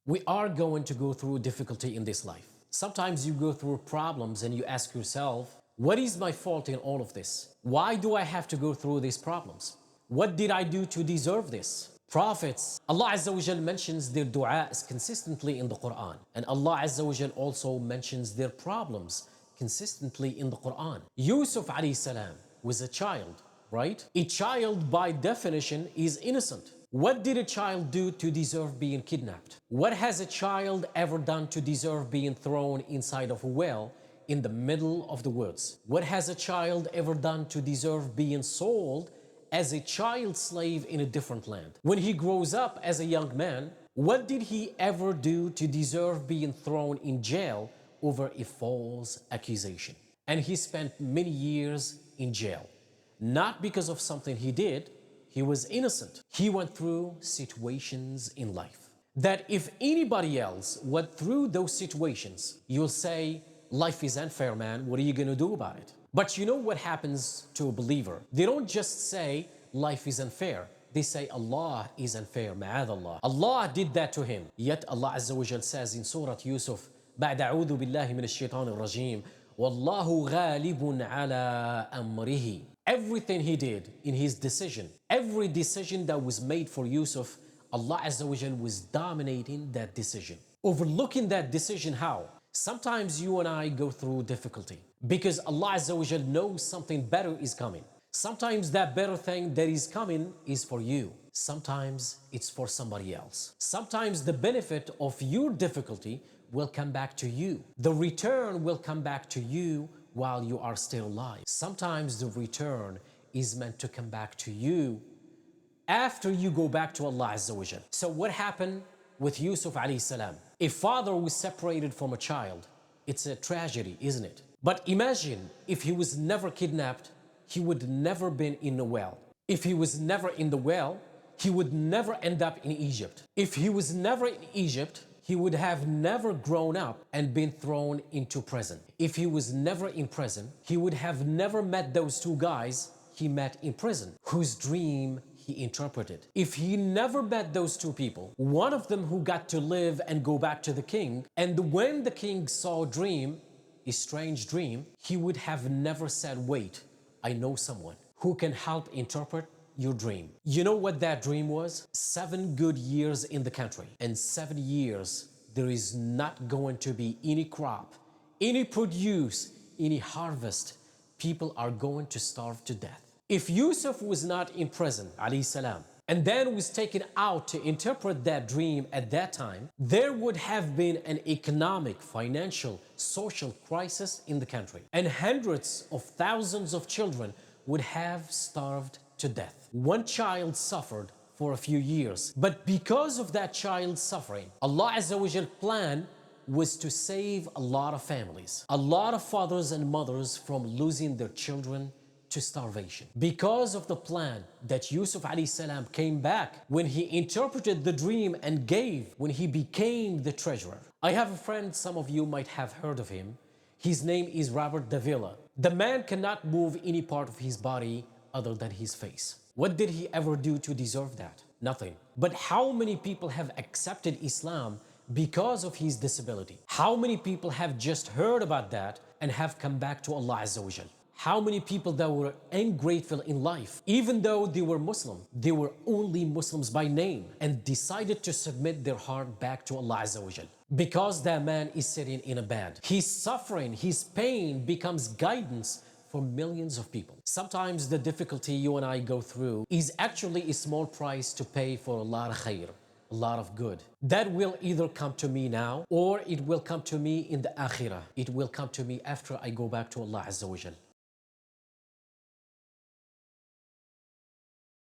We are going to go through difficulty in this life. Sometimes you go through problems and you ask yourself, what is my fault in all of this? Why do I have to go through these problems? What did I do to deserve this? Prophets, Allah Azza wa Jal mentions their du'as consistently in the Quran. And Allah Azza wa Jal also mentions their problems consistently in the Quran. Yusuf alayhi salam was a child, right? A child by definition is innocent. What did a child do to deserve being kidnapped? What has a child ever done to deserve being thrown inside of a well in the middle of the woods? What has a child ever done to deserve being sold as a child slave in a different land? When he grows up as a young man, what did he ever do to deserve being thrown in jail over a false accusation? And he spent many years in jail, not because of something he did. He was innocent. He went through situations in life that if anybody else went through those situations, you'll say, life is unfair, man. What are you going to do about it? But you know what happens to a believer? They don't just say life is unfair. They say Allah is unfair, ma'adallah. Allah did that to him. Yet Allah Azza wa Jal says in Surah Yusuf, بعد أعوذ بالله من الشيطان الرجيم والله غالب على أمره. Everything he did in his decision, every decision that was made for Yusuf, Allah Azza wa Jal was dominating that decision. Overlooking that decision how? Sometimes you and I go through difficulty because Allah Azza wa Jal knows something better is coming. Sometimes that better thing that is coming is for you. Sometimes it's for somebody else. Sometimes the benefit of your difficulty will come back to you. The return will come back to you while you are still alive. Sometimes the return is meant to come back to you after you go back to Allah Azza wa Jal. So what happened with Yusuf alayhi salam? A father was separated from a child. It's a tragedy, isn't it? But imagine if he was never kidnapped, he would never been in the well. If he was never in the well, he would never end up in Egypt. If he was never in Egypt, he would have never grown up and been thrown into prison. If he was never in prison, he would have never met those two guys he met in prison, whose dream he interpreted. If he never met those two people, one of them who got to live and go back to the king, and when the king saw a strange dream, he would have never said, wait, I know someone who can help interpret your dream. You know what that dream was? 7 good years in the country. And 7 years, there is not going to be any crop, any produce, any harvest. People are going to starve to death. If Yusuf was not in prison, alayhi salam, and then was taken out to interpret that dream at that time, there would have been an economic, financial, social crisis in the country. And hundreds of thousands of children would have starved to death. One child suffered for a few years, but because of that child's suffering, Allah Azza wa Jal plan was to save a lot of families, a lot of fathers and mothers from losing their children to starvation. Because of the plan that Yusuf alayhi salam came back when he interpreted the dream and gave when he became the treasurer. I have a friend, some of you might have heard of him. His name is Robert Davila. The man cannot move any part of his body other than his face. What did he ever do to deserve that? Nothing. But how many people have accepted Islam because of his disability? How many people have just heard about that and have come back to Allah Azza wa Jal? How many people that were ungrateful in life, even though they were Muslim, they were only Muslims by name and decided to submit their heart back to Allah Azza wa Jal. Because that man is sitting in a bed, his suffering, his pain becomes guidance for millions of people. Sometimes the difficulty you and I go through is actually a small price to pay for a lot of khair, a lot of good. That will either come to me now or it will come to me in the akhirah. It will come to me after I go back to Allah Azza wa Jal.